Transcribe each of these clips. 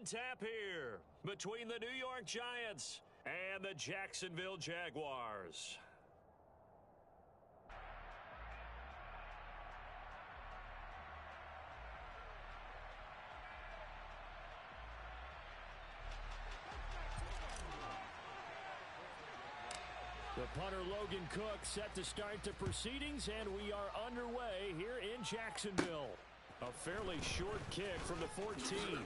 on tap here between the New York Giants and the Jacksonville Jaguars. The punter Logan Cook set to start the proceedings, and we are underway here in Jacksonville. A fairly short kick from the 14.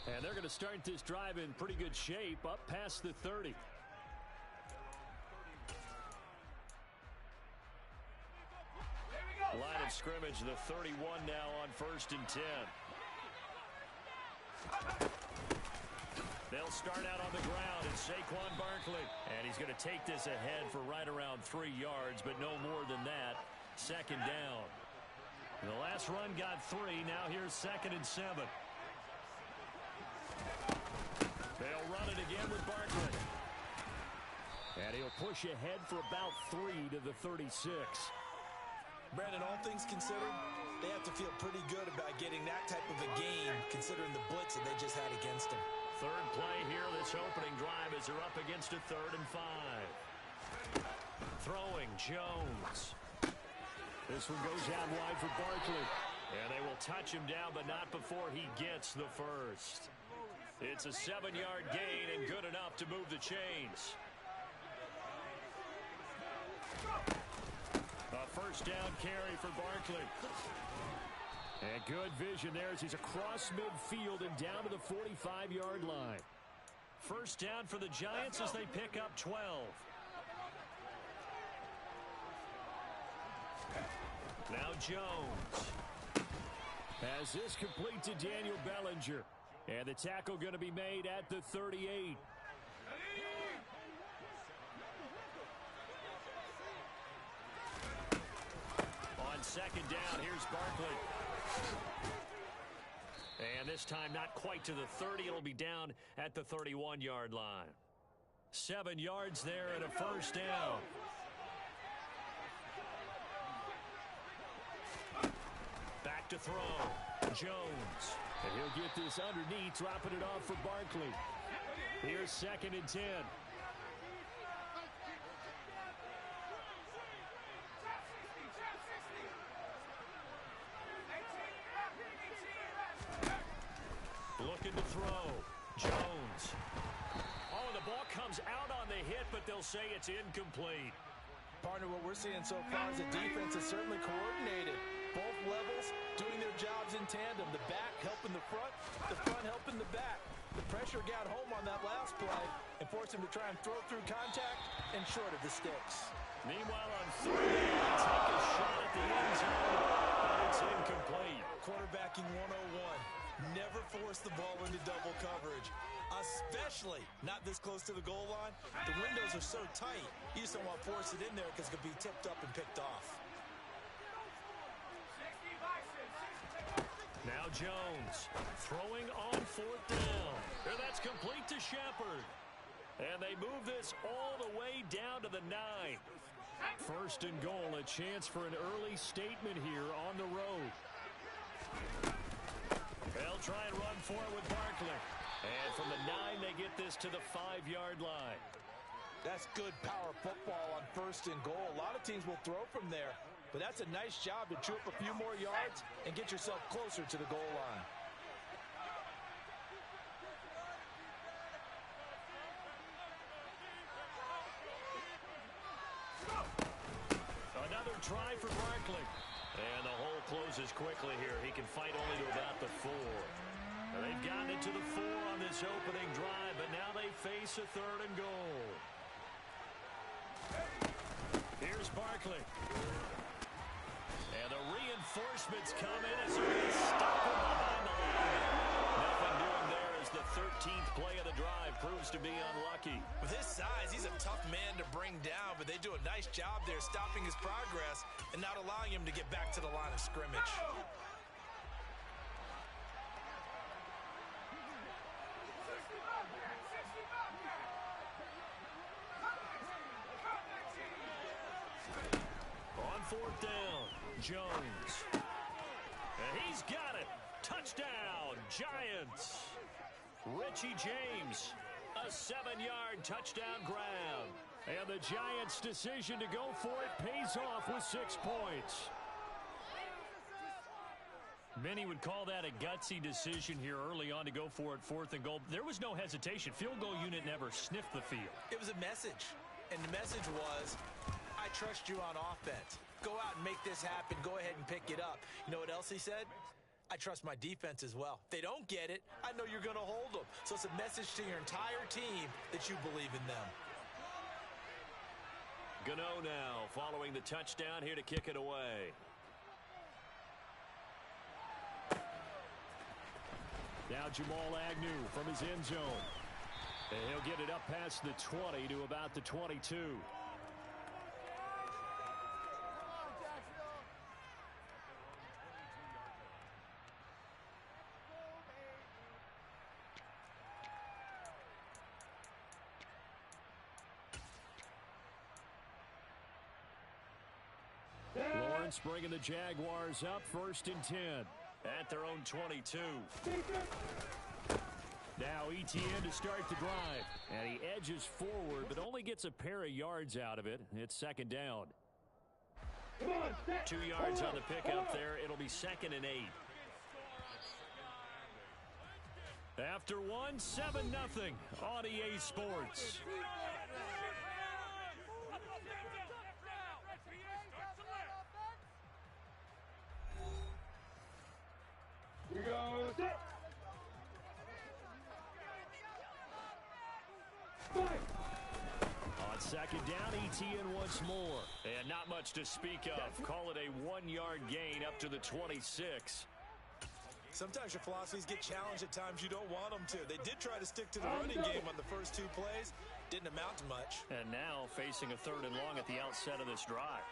And they're going to start this drive in pretty good shape up past the 30. Line of scrimmage, the 31 now on 1st and 10. They'll start out on the ground. It's Saquon Barkley. And he's going to take this ahead for right around 3 yards, but no more than that. 2nd down. The last run got 3. Now here's 2nd and 7. They'll run it again with Barkley. And he'll push ahead for about 3 to the 36. Brandon, all things considered, they have to feel pretty good about getting that type of a game, considering the blitz that they just had against them. 3rd play here, this opening drive, as they're up against a 3rd and 5. Throwing, Jones. This one goes out wide for Barkley. And they will touch him down, but not before he gets the first. It's a 7-yard gain and good enough to move the chains. A 1st down carry for Barkley. And good vision there as he's across midfield and down to the 45-yard line. 1st down for the Giants as they pick up 12. Now Jones. As this complete to Daniel Bellinger. And the tackle going to be made at the 38. On 2nd down, here's Barkley. And this time not quite to the 30. It'll be down at the 31-yard line. 7 yards there and a 1st down. Back to throw. Jones. And he'll get this underneath, dropping it off for Barkley. Here's 2nd and 10. Looking to throw. Jones. Oh, the ball comes out on the hit, but they'll say it's incomplete. Partner, what we're seeing so far is the defense is certainly coordinated. Both levels doing their jobs in tandem. The back helping the front helping the back. The pressure got home on that last play and forced him to try and throw through contact and short of the sticks. Meanwhile, on 3rd down, take a shot at the end zone, but it's incomplete. Quarterbacking 101. Never force the ball into double coverage, especially not this close to the goal line. The windows are so tight, you just don't want to force it in there because it could be tipped up and picked off. Now Jones throwing on 4th down. And that's complete to Shepard. And they move this all the way down to the 9. 1st and goal, a chance for an early statement here on the road. They'll try and run for it with Barkley. And from the 9, they get this to the 5-yard line. That's good power football on 1st and goal. A lot of teams will throw from there, but that's a nice job to chew up a few more yards and get yourself closer to the goal line. Another try for Barkley. And the hole closes quickly here. He can fight only to about the 4. They've gotten it to the 4 on this opening drive, but now they face a 3rd and goal. Here's Barkley. And the reinforcements come in as they're going to stop him behind the line. Nothing doing there as the 13th play of the drive proves to be unlucky. With his size, he's a tough man to bring down, but they do a nice job there stopping his progress and not allowing him to get back to the line of scrimmage. On 4th down, Jones. And he's got it. Touchdown, Giants. Richie James, a 7-yard touchdown grab. And the Giants' decision to go for it pays off with 6 points. Many would call that a gutsy decision here early on to go for it 4th and goal. There was no hesitation. Field goal unit never sniffed the field. It was a message, and the message was, I trust you on offense. Go out and make this happen. Go ahead and pick it up. You know what else he said? I trust my defense as well. If they don't get it, I know you're going to hold them. So it's a message to your entire team that you believe in them. Gano now following the touchdown here to kick it away. Now Jamal Agnew from his end zone. And he'll get it up past the 20 to about the 22. Lawrence bringing the Jaguars up 1st and 10 at their own 22. Now ETN to start the drive. And he edges forward, but only gets a pair of yards out of it. It's 2nd down. 2 yards on the pickup there. It'll be 2nd and 8. After 1, 7-0 on EA Sports. Here goes it. On 2nd down, ETN once more. And not much to speak of. Call it a 1-yard gain up to the 26. Sometimes your philosophies get challenged at times you don't want them to. They did try to stick to the running game on the first 2 plays. Didn't amount to much. And now facing a 3rd and long at the outset of this drive.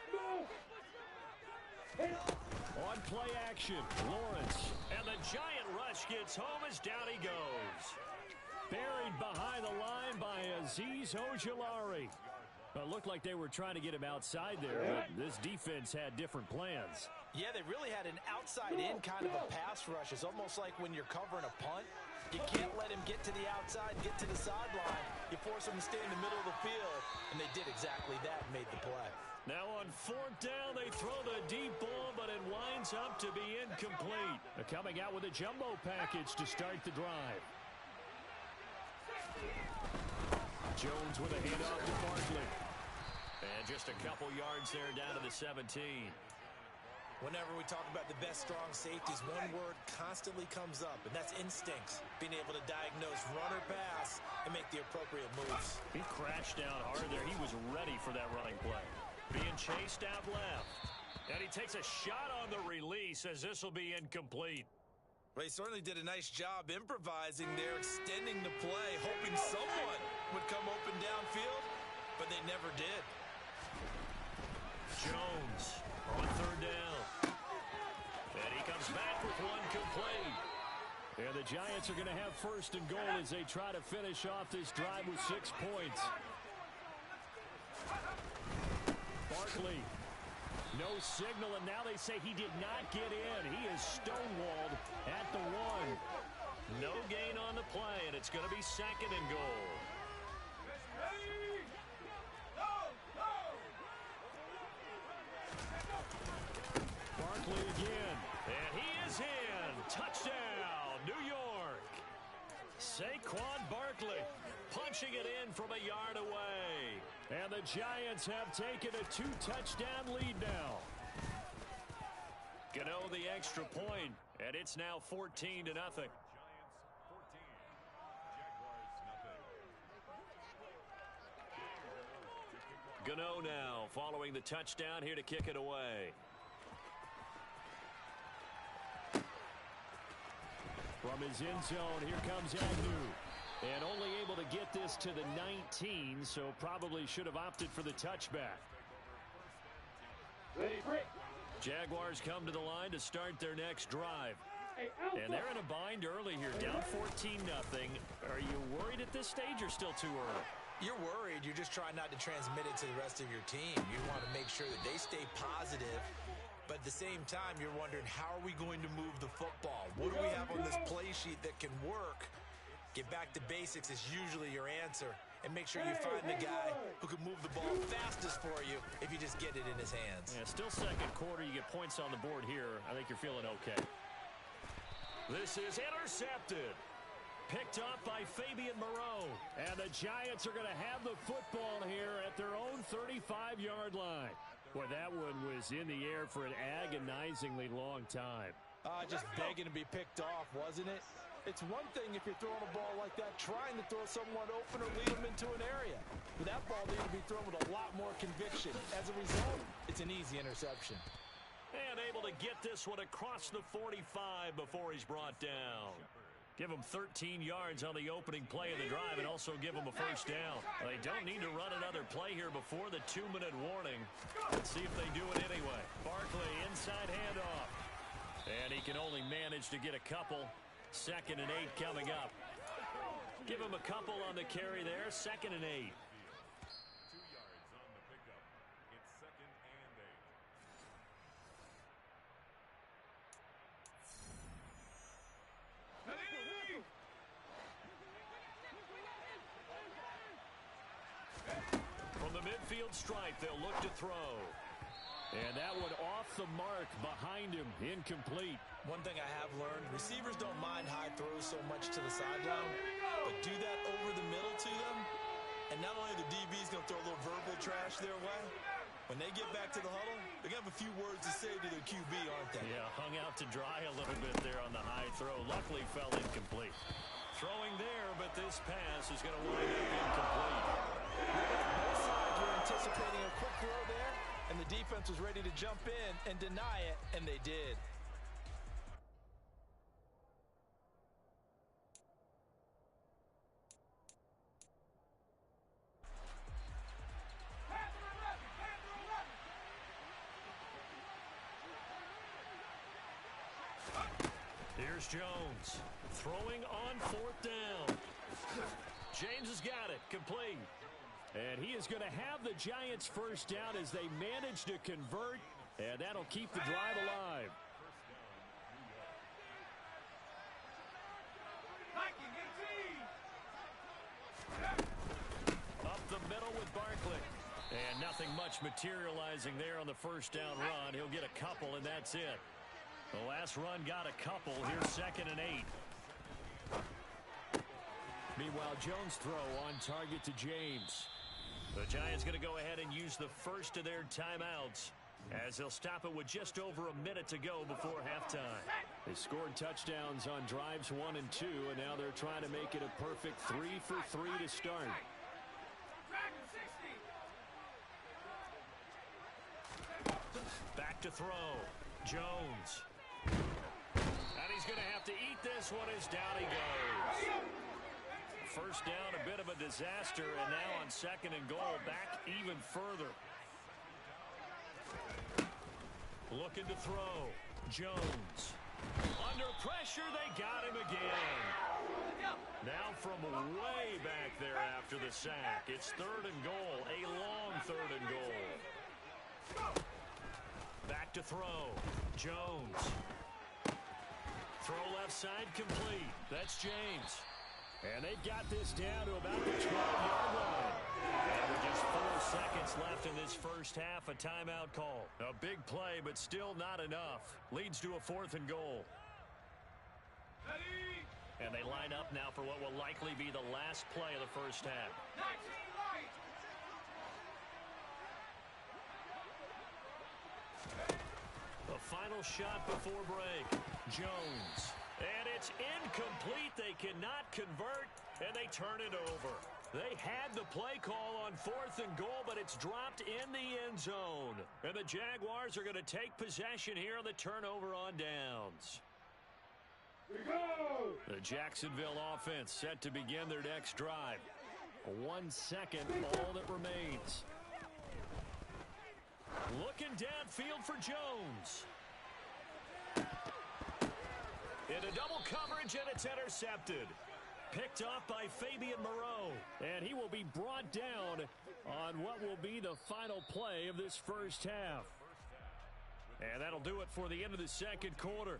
On play action, Lawrence. And the giant rush gets home as down he goes. Buried behind the line by Azeez Ojulari. It looked like they were trying to get him outside there, but this defense had different plans. Yeah, they really had an outside-in kind of a pass rush. It's almost like when you're covering a punt. You can't let him get to the outside, get to the sideline. You force him to stay in the middle of the field, and they did exactly that and made the play. Now on 4th down, they throw the deep ball, but it winds up to be incomplete. They're coming out with a jumbo package to start the drive. Jones with a handoff to Barkley. And just a couple yards there down to the 17. Whenever we talk about the best strong safeties, one word constantly comes up, and that's instincts. Being able to diagnose run or pass and make the appropriate moves. He crashed down hard there. He was ready for that running play. Being chased out left. And he takes a shot on the release as this will be incomplete. Well, he certainly did a nice job improvising there, extending the play, hoping someone would come open downfield, but they never did. Jones on 3rd down. And he comes back with one complete. And the Giants are going to have 1st and goal as they try to finish off this drive with 6 points. Barkley. No signal, and now they say he did not get in. He is stonewalled at the 1. No gain on the play, and it's going to be 2nd and goal. Barkley again, and he is in. Touchdown, New York. Saquon Barkley punching it in from a yard away. And the Giants have taken a 2-touchdown lead now. Gano the extra point, and it's now 14-0. Gano now following the touchdown here to kick it away. From his end zone, here comes Agnew. And only able to get this to the 19, so probably should have opted for the touchback. Jaguars come to the line to start their next drive. And they're in a bind early here, down 14-0. Are you worried at this stage or still too early? You're worried. You're just trying not to transmit it to the rest of your team. You want to make sure that they stay positive. But at the same time, you're wondering, how are we going to move the football? What do we have on this play sheet that can work? Get back to basics is usually your answer. And make sure you find the guy who can move the ball fastest for you if you just get it in his hands. Yeah, still second quarter. You get points on the board here. I think you're feeling okay. This is intercepted. Picked up by Fabian Moreau. And the Giants are going to have the football here at their own 35-yard line. Boy, that one was in the air for an agonizingly long time. Just begging to be picked off, wasn't it? It's one thing if you're throwing a ball like that, trying to throw someone open or lead them into an area. But that ball needed to be thrown with a lot more conviction. As a result, it's an easy interception. And able to get this one across the 45 before he's brought down. Give him 13 yards on the opening play of the drive and also give him a first down. They don't need to run another play here before the 2-minute warning. Let's see if they do it anyway. Barkley, inside handoff. And he can only manage to get a couple. 2nd and 8 coming up. Give him a couple on the carry there. 2nd and 8. 2 yards on the pickup. It's 2nd and 8. From the midfield stripe, they'll look to throw. And that one off the mark behind him, incomplete. One thing I have learned, receivers don't mind high throws so much to the sideline, but do that over the middle to them, and not only the DB's going to throw a little verbal trash their way, when they get back to the huddle, they're going to have a few words to say to their QB, aren't they? Yeah, hung out to dry a little bit there on the high throw. Luckily fell incomplete. Throwing there, but this pass is going to wind up incomplete. Both sides were anticipating a quick throw there, and the defense was ready to jump in and deny it, and they did. Here's Jones throwing on 4th down. James has got it, complete. And he is going to have the Giants first down as they manage to convert, and that'll keep the drive alive. Up the middle with Barkley. And nothing much materializing there on the first down run. He'll get a couple, and that's it. The last run got a couple. Here's 2nd and 8. Meanwhile, Jones' throw on target to James. The Giants going to go ahead and use the first of their timeouts as they'll stop it with just over a minute to go before halftime. They scored touchdowns on drives 1 and 2, and now they're trying to make it a perfect 3 for 3 to start. Back to throw. Jones. And he's going to have to eat this one as down he goes. First down, a bit of a disaster, and now on 2nd and goal, back even further. Looking to throw. Jones. Under pressure, they got him again. Now from way back there after the sack, it's 3rd and goal, a long 3rd and goal. Back to throw. Jones. Throw left side complete. That's James. And they've got this down to about the 12-yard line. And with just 4 seconds left in this first half, a timeout call. A big play, but still not enough. Leads to a 4th and goal. And they line up now for what will likely be the last play of the first half. The final shot before break. Jones. And it's incomplete. They cannot convert, and they turn it over. They had the play call on 4th and goal, but it's dropped in the end zone. And the Jaguars are going to take possession here on the turnover on downs. The Jacksonville offense set to begin their next drive. 1 second, all that remains. Looking downfield for Jones. Into double coverage, and it's intercepted. Picked off by Fabian Moreau. And he will be brought down on what will be the final play of this first half. And that'll do it for the end of the second quarter.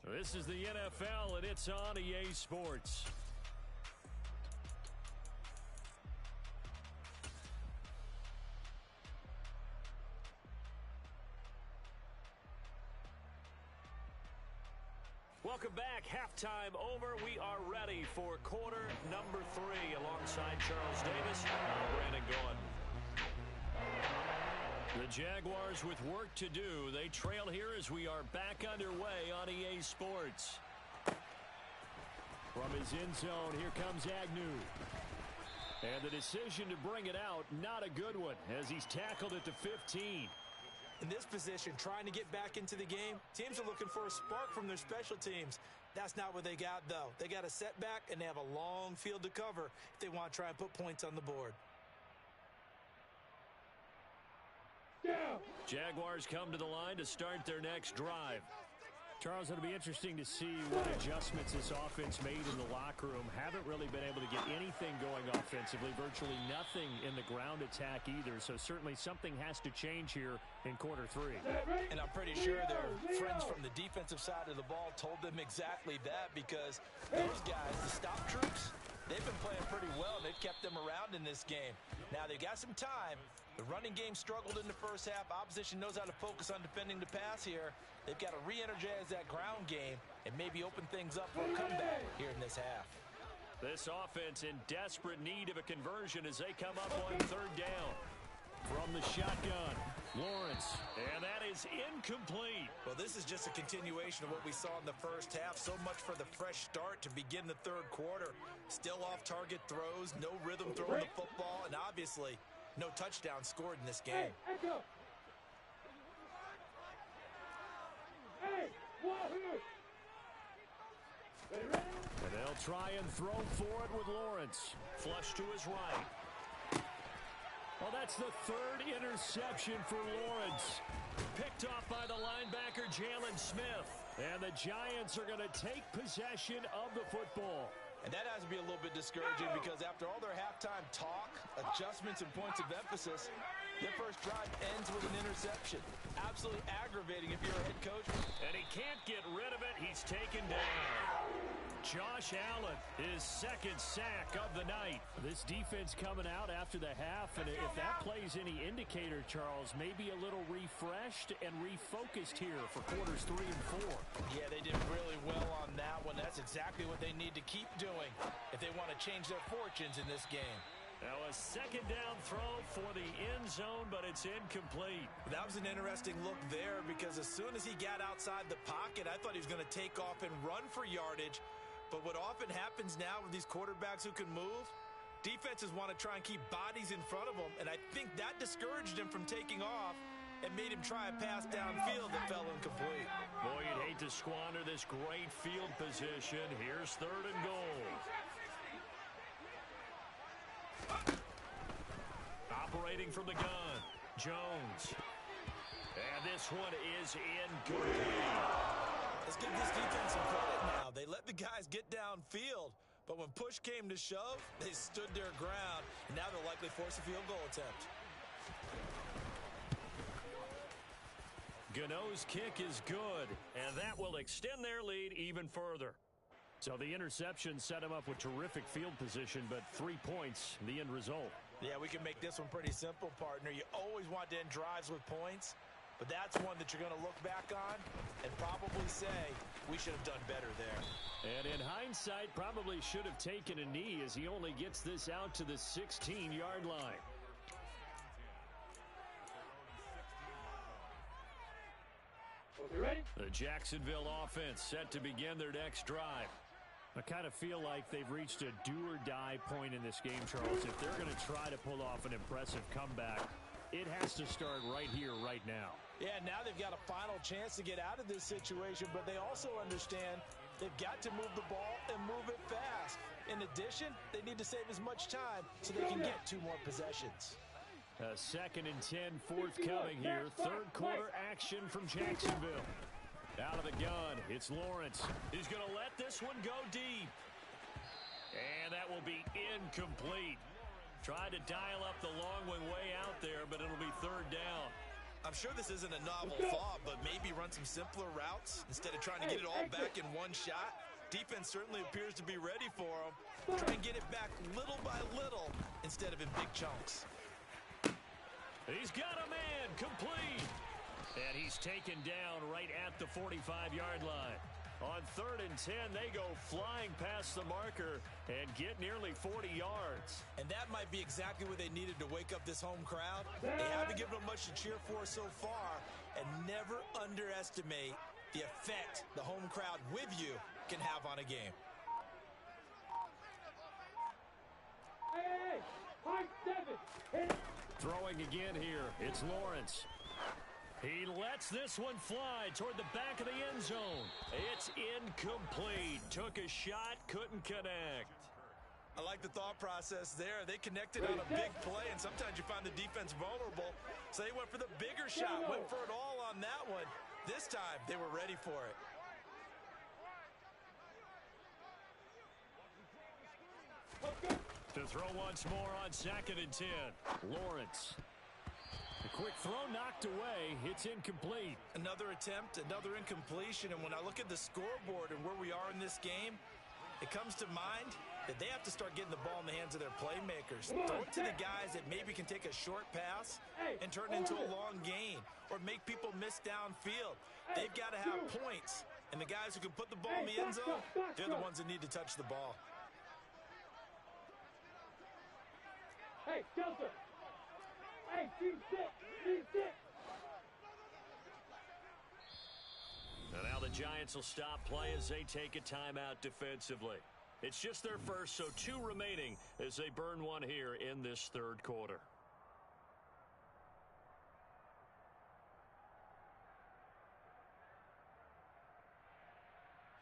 This is the NFL, and it's on EA Sports. Welcome back. Halftime over. We are ready for quarter number 3. Alongside Charles Davis, I'm Brandon Gaudin. The Jaguars with work to do. They trail here as we are back underway on EA Sports. From his end zone, here comes Agnew. And the decision to bring it out, not a good one, as he's tackled at the 15. In this position, trying to get back into the game, teams are looking for a spark from their special teams. That's not what they got, though. They got a setback, and they have a long field to cover if they want to try and put points on the board. Jaguars come to the line to start their next drive. Charles, it'll be interesting to see what adjustments this offense made in the locker room. Haven't really been able to get anything going offensively, virtually nothing in the ground attack either. So certainly something has to change here in quarter 3. And I'm pretty sure their friends from the defensive side of the ball told them exactly that, because those guys, the stop troops, they've been playing pretty well. They've kept them around in this game. Now, they've got some time. The running game struggled in the first half. Opposition knows how to focus on defending the pass here. They've got to re-energize that ground game and maybe open things up for a comeback here in this half. This offense in desperate need of a conversion as they come up on third down. From the shotgun, Lawrence, and that is incomplete. Well, this is just a continuation of what we saw in the first half. So much for the fresh start to begin the third quarter. Still off-target throws, no rhythm throwing the football, and obviously no touchdown scored in this game. And they'll try and throw for it with Lawrence. Flush to his right. Well, that's the third interception for Lawrence. Picked off by the linebacker, Jalen Smith. And the Giants are going to take possession of the football. And that has to be a little bit discouraging, because after all their halftime talk, adjustments, and points of emphasis, their first drive ends with an interception. Absolutely aggravating if you're a head coach. And he can't get rid of it. He's taken down. Josh Allen, his second sack of the night. This defense coming out after the half, and if that plays any indicator, Charles, maybe a little refreshed and refocused here for quarters 3 and 4. Yeah, they did really well on that one. That's exactly what they need to keep doing if they want to change their fortunes in this game. Now a second down throw for the end zone, but it's incomplete. That was an interesting look there, because as soon as he got outside the pocket, I thought he was going to take off and run for yardage. But what often happens now with these quarterbacks who can move, defenses want to try and keep bodies in front of them, and I think that discouraged him from taking off and made him try a pass downfield that fell incomplete. Boy, you'd hate to squander this great field position. Here's third and goal. Operating from the gun, Jones. And this one is incomplete. Let's give this defense some credit now. They let the guys get downfield, but when push came to shove, they stood their ground, and now they'll likely force a field goal attempt. Gano's kick is good, and that will extend their lead even further. So the interception set him up with terrific field position, but 3 points, the end result. Yeah, we can make this one pretty simple, partner. You always want to end drives with points, but that's one that you're going to look back on and probably say, we should have done better there. And in hindsight, probably should have taken a knee, as he only gets this out to the 16-yard line. The Jacksonville offense set to begin their next drive. I kind of feel like they've reached a do-or-die point in this game, Charles. If they're going to try to pull off an impressive comeback, it has to start right here, right now. Yeah, now they've got a final chance to get out of this situation, but they also understand they've got to move the ball and move it fast. In addition, they need to save as much time so they can get 2 more possessions. A 2nd and 10 forthcoming here. Third quarter action from Jacksonville. Out of the gun, it's Lawrence. He's going to let this one go deep. And that will be incomplete. Tried to dial up the long one way out there, but it'll be third down. I'm sure this isn't a novel thought, but maybe run some simpler routes instead of trying to get it all back in one shot. Defense certainly appears to be ready for him. Try and get it back little by little instead of in big chunks. He's got a man complete. And he's taken down right at the 45-yard line. On 3rd and 10, they go flying past the marker and get nearly 40 yards. And that might be exactly what they needed to wake up this home crowd. They haven't given them much to cheer for so far, and never underestimate the effect the home crowd with you can have on a game. Hey, high 7. Throwing again here, it's Lawrence. He lets this one fly toward the back of the end zone. It's incomplete. Took a shot, couldn't connect. I like the thought process there. They connected on a big play, and sometimes you find the defense vulnerable. So they went for the bigger shot, went for it all on that one. This time, they were ready for it. To throw once more on 2nd and 10. Lawrence. A quick throw knocked away. It's incomplete. Another attempt, another incompletion. And when I look at the scoreboard and where we are in this game, it comes to mind that they have to start getting the ball in the hands of their playmakers. Throw it to the guys that maybe can take a short pass and turn it into a long gain or make people miss downfield. They've got to have points. And the guys who can put the ball in the end zone, they're the ones that need to touch the ball. Hey, Delta. Hey, team 6. Team 6. And now the Giants will stop play as they take a timeout defensively. It's just their first, so 2 remaining as they burn one here in this 3rd quarter.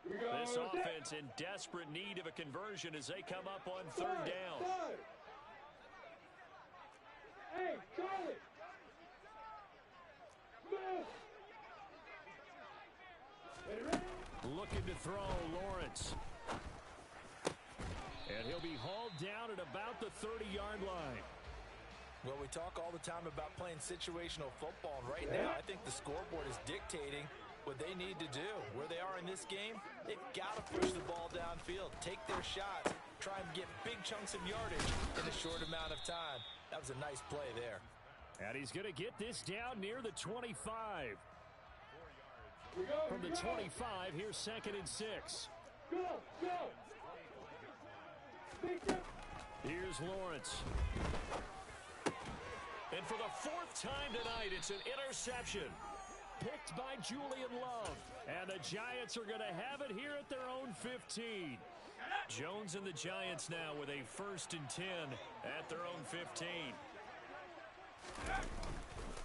This offense in desperate need of a conversion as they come up on 3rd down. Hey, Charlie! Move! Looking to throw, Lawrence. And he'll be hauled down at about the 30-yard line. Well, we talk all the time about playing situational football, and right now I think the scoreboard is dictating what they need to do. Where they are in this game, they've got to push the ball downfield, take their shots, try and get big chunks of yardage in a short amount of time. That was a nice play there. And he's going to get this down near the 25. From the 25, here's 2nd and 6. Go! Here's Lawrence. And for the 4th time tonight, it's an interception. Picked by Julian Love. And the Giants are going to have it here at their own 15. Jones and the Giants now with a 1st and 10 at their own 15.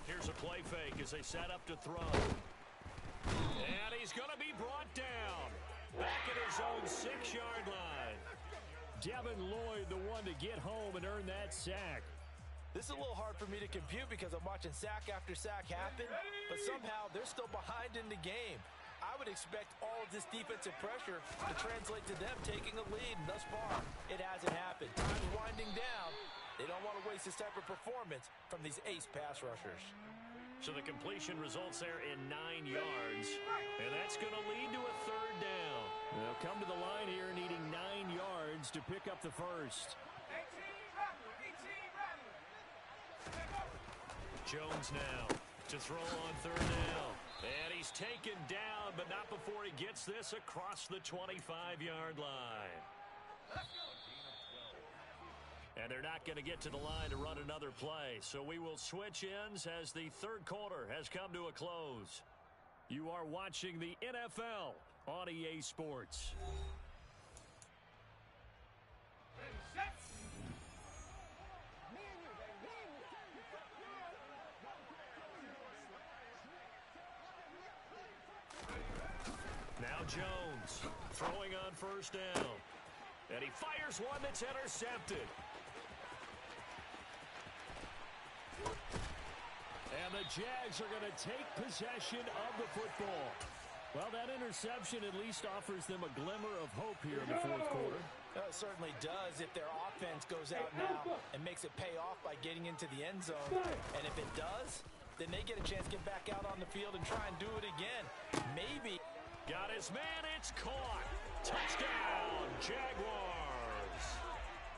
Here's a play fake as they set up to throw. And he's going to be brought down. Back at his own 6-yard line. Devin Lloyd, the one to get home and earn that sack. This is a little hard for me to compute because I'm watching sack after sack happen, but somehow they're still behind in the game. I would expect all of this defensive pressure to translate to them taking a lead, and thus far, it hasn't happened. Time's winding down. They don't want to waste this type of performance from these ace pass rushers. So the completion results there in 9 yards, and that's going to lead to a 3rd down. They'll come to the line here needing 9 yards to pick up the first. Jones now to throw on 3rd down. And he's taken down, but not before he gets this across the 25-yard line. And they're not going to get to the line to run another play. So we will switch ends as the 3rd quarter has come to a close. You are watching the NFL on EA Sports. Now Jones throwing on 1st down. And he fires one that's intercepted. And the Jags are going to take possession of the football. Well, that interception at least offers them a glimmer of hope here in the 4th quarter. It certainly does if their offense goes out now and makes it pay off by getting into the end zone. And if it does, then they get a chance to get back out on the field and try and do it again. Maybe. Got his man. It's caught. Touchdown, Jaguars.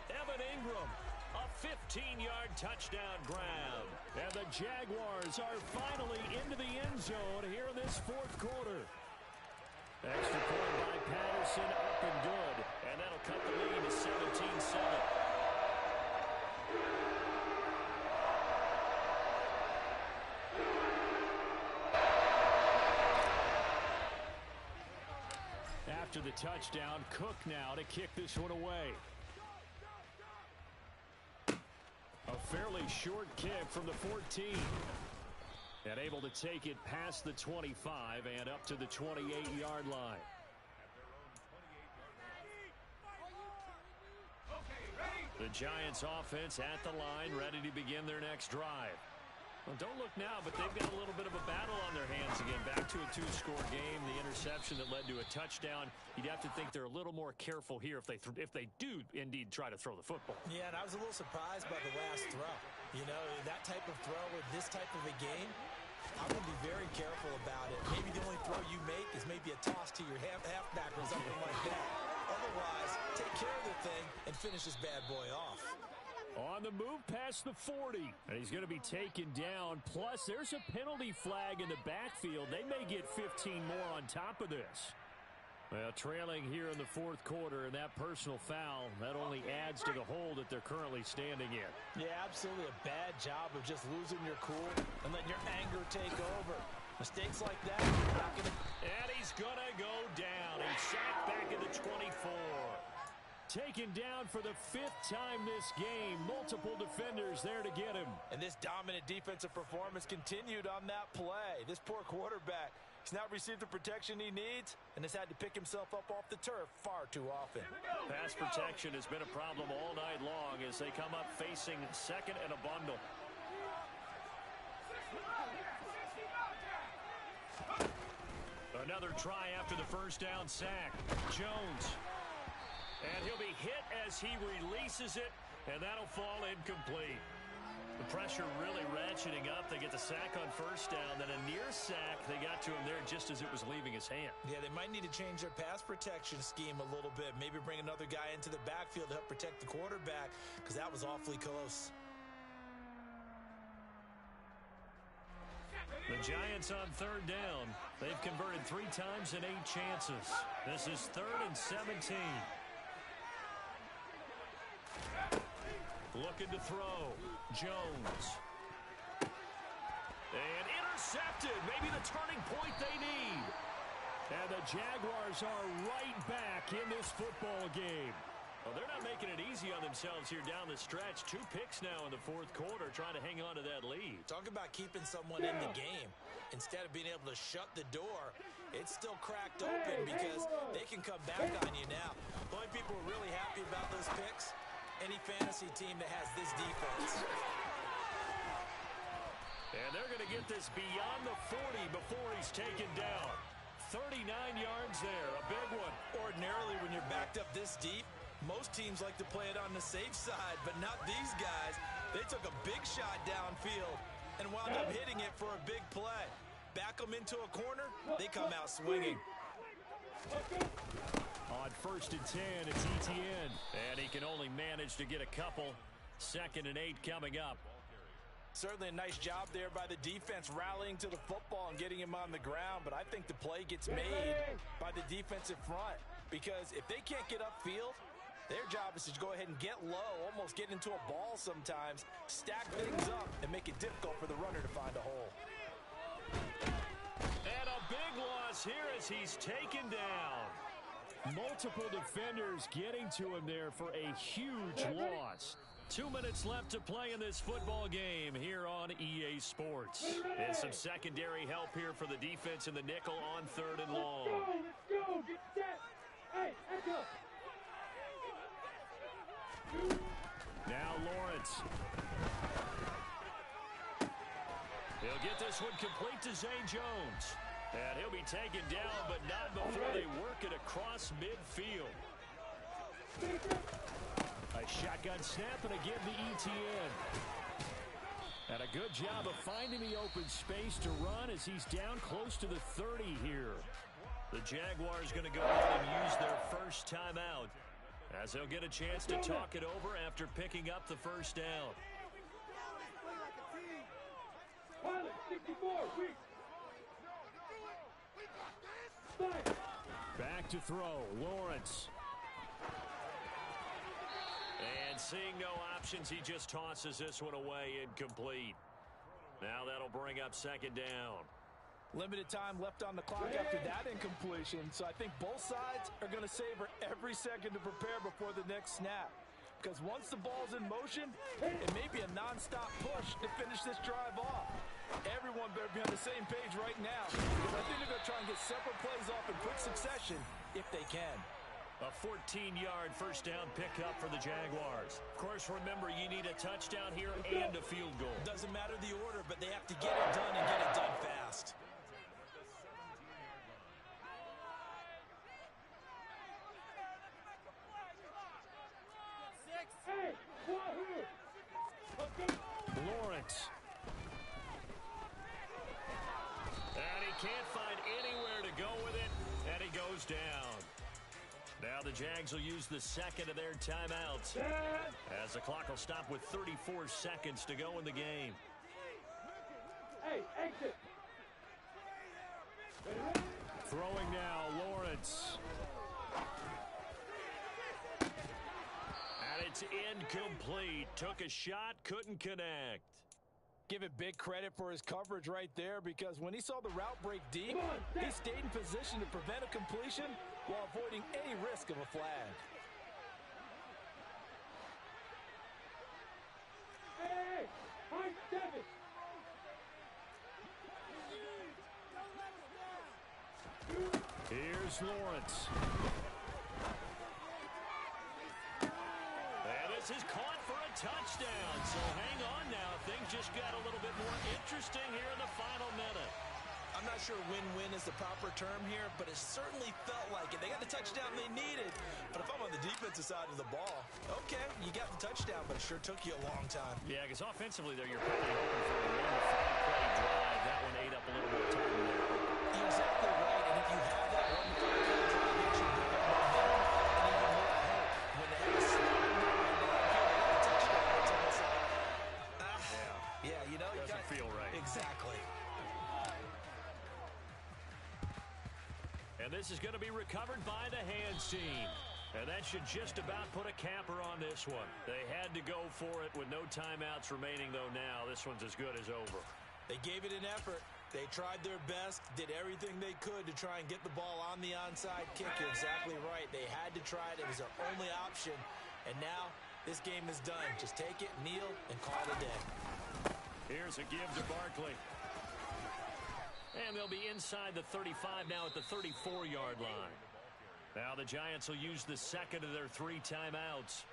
Evan Ingram, a 15-yard touchdown grab. And the Jaguars are finally into the end zone here in this fourth quarter. Extra point by Patterson, up and good. And that'll cut the lead to 17-7. After the touchdown, Cook now to kick this one away. A fairly short kick from the 14. And able to take it past the 25 and up to the 28-yard line. The Giants offense at the line, ready to begin their next drive. Well, don't look now, but they've got a little bit of a battle on their hands again. Back to a two-score game. The interception that led to a touchdown. You'd have to think they're a little more careful here if they do indeed try to throw the football. Yeah, and I was a little surprised by the last throw. You know, that type of throw with this type of a game, I'm going to be very careful about it. Maybe the only throw you make is maybe a toss to your halfback or something like that. Otherwise, take care of the thing and finish this bad boy off. On the move past the 40. And he's going to be taken down. Plus, there's a penalty flag in the backfield. They may get 15 more on top of this. Well, trailing here in the fourth quarter, and that personal foul, that only adds to the hole that they're currently standing in. Yeah, absolutely a bad job of just losing your cool and letting your anger take over. Mistakes like that, you're not going to... And he's going to go down. He's sacked back at the 24. Taken down for the 5th time this game. Multiple defenders there to get him. And this dominant defensive performance continued on that play. This poor quarterback, he's not received the protection he needs and has had to pick himself up off the turf far too often. Pass protection has been a problem all night long as they come up facing second and a bundle. Another try after the first down sack. Jones. And he'll be hit as he releases it, and that'll fall incomplete. The pressure really ratcheting up. They get the sack on first down, then a near sack. They got to him there just as it was leaving his hand. Yeah, they might need to change their pass protection scheme a little bit. Maybe bring another guy into the backfield to help protect the quarterback, because that was awfully close. The Giants on third down. They've converted 3 times in 8 chances. This is 3rd and 17. Looking to throw. Jones. And intercepted. Maybe the turning point they need. And the Jaguars are right back in this football game. Well, they're not making it easy on themselves here down the stretch. 2 picks now in the fourth quarter, trying to hang on to that lead. Talk about keeping someone in the game. Instead of being able to shut the door, it's still cracked open because they can come back on you now. The only people who are really happy about those picks, any fantasy team that has this defense. And they're going to get this beyond the 40 before he's taken down. 39 yards there, a big one. Ordinarily, when you're backed up this deep, most teams like to play it on the safe side, but not these guys. They took a big shot downfield and wound up hitting it for a big play. Back them into a corner, they come out swinging. On 1st and 10, it's Etienne. And he can only manage to get a couple. 2nd and 8 coming up. Certainly a nice job there by the defense rallying to the football and getting him on the ground, but I think the play gets made by the defensive front because if they can't get upfield, their job is to go ahead and get low, almost get into a ball sometimes, stack things up, and make it difficult for the runner to find a hole. And a big loss here as he's taken down. Multiple defenders getting to him there for a huge loss. 2 minutes left to play in this football game here on EA Sports. And some secondary help here for the defense in the nickel on 3rd and long. Let's go! Get set! Hey, echo! Now Lawrence. He'll get this one complete to Zay Jones. And he'll be taken down, but not before they work it across midfield. A shotgun snap and again to Etienne. And a good job of finding the open space to run as he's down close to the 30 here. The Jaguars going to go ahead and use their first timeout as they'll get a chance to talk it over after picking up the first down. Pilot 64, weak. Back to throw, Lawrence. And seeing no options, he just tosses this one away incomplete. Now that'll bring up second down. Limited time left on the clock after that incompletion, so I think both sides are going to savor every second to prepare before the next snap. Because once the ball's in motion, it may be a non-stop push to finish this drive off. Everyone better be on the same page right now, because I think they're going to try and get several plays off in quick succession if they can. A 14-yard first down pickup for the Jaguars. Of course, remember, you need a touchdown here and a field goal. Doesn't matter the order, but they have to get it done and get it done fast. Hey, Wahoo! Lawrence. And he can't find anywhere to go with it, and he goes down. Now the Jags will use the second of their timeouts as the clock will stop with 34 seconds to go in the game. Hey, exit! Throwing now, Lawrence. And it's incomplete. Took a shot, couldn't connect. Give it big credit for his coverage right there, because when he saw the route break deep, he stayed in position to prevent a completion while avoiding any risk of a flag. Hey, high 7! Here's Lawrence. And this is caught for a touchdown. So hang on now. Things just got a little bit more interesting here in the final minute. I'm not sure win-win is the proper term here, but it certainly felt like it. They got the touchdown they needed, but if I'm on the defensive side of the ball, okay, you got the touchdown, but it sure took you a long time. Yeah, because offensively there, you're probably hoping for a 1-5-play drive. That one ate up a little more time there. You're exactly right, and if you have that 1-5-play drive, it should build up momentum and even more hope. When they have a slide a touchdown, it's almost like, yeah, you know, you doesn't feel right. Exactly. And this is going to be recovered by the hands team. And that should just about put a capper on this one. They had to go for it with no timeouts remaining, though now this one's as good as over. They gave it an effort. They tried their best, did everything they could to try and get the ball on the onside kick. You're exactly right. They had to try it. It was their only option. And now this game is done. Just take it, kneel, and call it a day. Here's a give to Barkley. And they'll be inside the 35 now at the 34-yard line. Now the Giants will use the second of their 3 timeouts.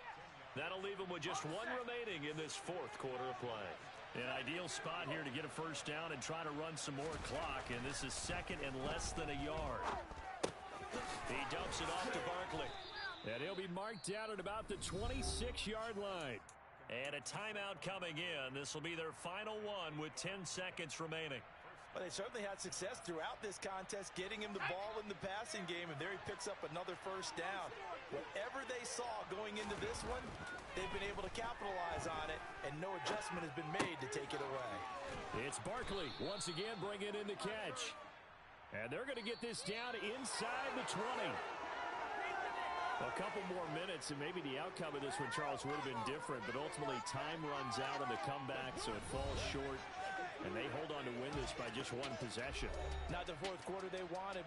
That'll leave them with just one remaining in this fourth quarter of play. An ideal spot here to get a first down and try to run some more clock. And this is second and less than a yard. He dumps it off to Barkley. And he'll be marked down at about the 26-yard line. And a timeout coming in. This will be their final one with 10 seconds remaining. Well, they certainly had success throughout this contest, getting him the ball in the passing game, and there he picks up another first down. Whatever they saw going into this one, they've been able to capitalize on it, and no adjustment has been made to take it away. It's Barkley once again bringing in the catch. And they're going to get this down inside the 20. A couple more minutes, and maybe the outcome of this one, Charles, would have been different, but ultimately time runs out on the comeback, so it falls short. And they hold on to win this by just one possession. Not the fourth quarter they wanted, but